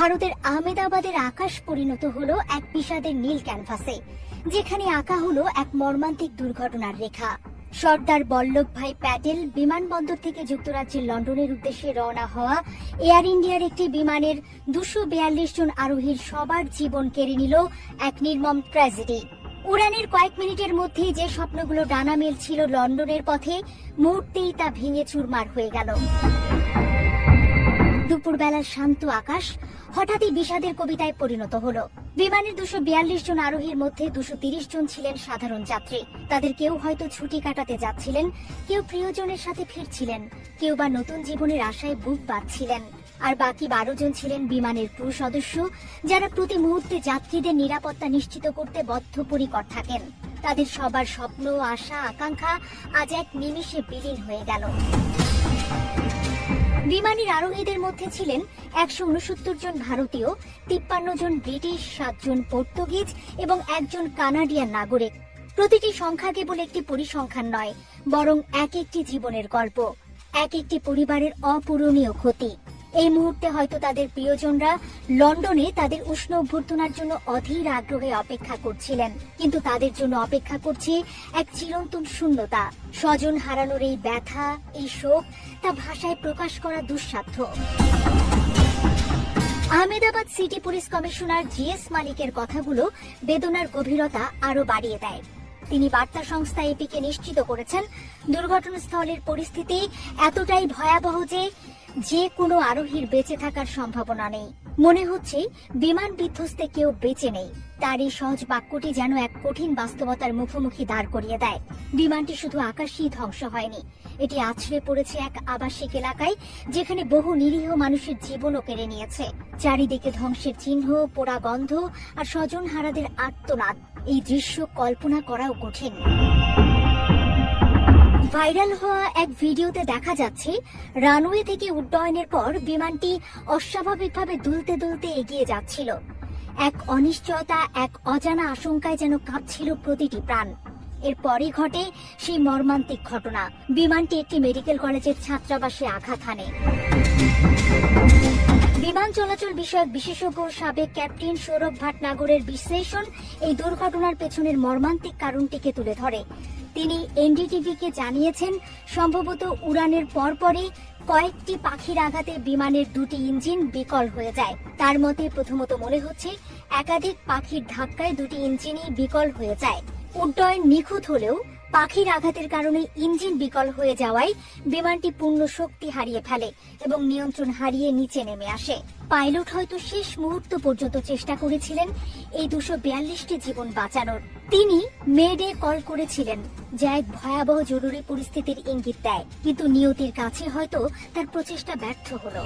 ভারতের আহমেদাবাদের আকাশ পরিণত হলো এক বিষাদের নীল ক্যানভাসে, যেখানে আঁকা হলো এক মর্মান্তিক দুর্ঘটনার রেখা। সর্দার বল্লভভাই প্যাটেল বিমানবন্দর থেকে যুক্তরাজ্যের লন্ডনের উদ্দেশ্যে রওনা হওয়া এয়ার ইন্ডিয়ার একটি বিমানের 242 জন আরোহীর সবার জীবন কেড়ে নিল এক নির্মম ট্র্যাজেডি। উড়ানের কয়েক মিনিটের মধ্যেই যে স্বপ্নগুলো ডানা মেলছিল লন্ডনের পথে, মুহূর্তেই তা ভেঙে চুরমার হয়ে গেল। দুপুরবেলার শান্ত আকাশ হঠাৎই বিষাদের কবিতায় পরিণত হলো। বিমানের 242 জন আরোহীর মধ্যে 230 জন ছিলেন সাধারণ যাত্রী। তাদের কেউ হয়তো ছুটি কাটাতে যাচ্ছিলেন, কেউ প্রিয়জনের সাথে ফিরছিলেন, কেউ বা নতুন জীবনের আশায় বুক বাঁধছিলেন। আর বাকি 12 জন ছিলেন বিমানের ক্রু সদস্য, যারা প্রতি মুহূর্তে যাত্রীদের নিরাপত্তা নিশ্চিত করতে বদ্ধপরিকর থাকেন। তাদের সবার স্বপ্ন, আশা, আকাঙ্ক্ষা আজ এক নিমিষে বিলীন হয়ে গেল। বিমানের আরোহীদের মধ্যে ছিলেন 169 জন ভারতীয়, 53 জন ব্রিটিশ, 7 জন পর্তুগিজ এবং 1 জন কানাডিয়ান নাগরিক। প্রতিটি সংখ্যা কেবল একটি পরিসংখ্যান নয়, বরং এক একটি জীবনের গল্প, এক একটি পরিবারের অপূরণীয় ক্ষতি। এই মুহূর্তে হয়তো তাদের প্রিয়জনরা লন্ডনে তাদের উষ্ণ অভ্যর্থনার জন্য অধীর আগ্রহে অপেক্ষা করছিলেন, কিন্তু তাদের জন্য অপেক্ষা করছে এক চিরন্তন শূন্যতা। স্বজন হারানোর এই ব্যথা, এই শোক, তা ভাষায় প্রকাশ করা দুঃসাধ্য। Ahmedabad city police commissioner GS মালিকের কথাগুলো বেদনার গভীরতা আরো বাড়িয়ে দেয়। তিনি বার্তা সংস্থা এপিকে নিশ্চিত করেছেন, দুর্ঘটনাস্থলের পরিস্থিতি এতটাই ভয়াবহ যে কোনো আরোহীর বেঁচে থাকার সম্ভাবনা নেই। মনে হচ্ছে বিমান বিধ্বস্তে কেউ বেঁচে নেই। তার এই সহজ বাক্যটি যেন এক কঠিন বাস্তবতার মুখোমুখি দাঁড় করিয়ে দেয়। বিমানটি শুধু আকাশেই ধ্বংস হয়নি, এটি আছড়ে পড়েছে এক আবাসিক এলাকায়, যেখানে বহু নিরীহ মানুষের জীবনও কেড়ে নিয়েছে। চারিদিকে ধ্বংসের চিহ্ন, পোড়া গন্ধ আর স্বজন হারাদের আর্তনাদ। এই দৃশ্য কল্পনা করাও কঠিন। ভাইরাল হওয়া এক ভিডিওতে দেখা যাচ্ছে, রানওয়ে থেকে উড্ডয়নের পর বিমানটি অস্বাভাবিকভাবে দুলতে দুলতে এগিয়ে যাচ্ছিল। এক অনিশ্চয়তা, এক অজানা আশঙ্কায় যেন কাঁপছিল প্রতিটি প্রাণ। এরপরই ঘটে সেই মর্মান্তিক ঘটনা। বিমানটি একটি মেডিকেল কলেজের ছাত্রাবাসে আঘাত হানে। বিমান চলাচল বিষয়ক বিশেষজ্ঞ সাবেক ক্যাপ্টেন সৌরভ ভাটনাগরের বিশ্লেষণ এই দুর্ঘটনার পেছনের মর্মান্তিক কারণটিকে তুলে ধরে। তিনি এনডিটিভিকে জানিয়েছেন, সম্ভবত উড়ানের পরপরই কয়েকটি পাখির আঘাতে বিমানের 2টি ইঞ্জিন বিকল হয়ে যায়। তার মতে প্রথমত মনে হচ্ছে একাধিক পাখির ধাক্কায় 2টি ইঞ্জিনই বিকল হয়ে যায়। উড্ডয়ন নিখুঁত হলেও পাখির আঘাতের কারণে ইঞ্জিন বিকল হয়ে যাওয়ায় বিমানটি পূর্ণ শক্তি হারিয়ে ফেলে এবং নিয়ন্ত্রণ হারিয়ে নিচে নেমে আসে। পাইলট হয়তো শেষ মুহূর্ত পর্যন্ত চেষ্টা করেছিলেন এই 242টি জীবন বাঁচানোর। তিনি মেডে কল করেছিলেন, যা এক ভয়াবহ জরুরি পরিস্থিতির ইঙ্গিত দেয়, কিন্তু নিয়তির কাছে হয়তো তার প্রচেষ্টা ব্যর্থ হলো।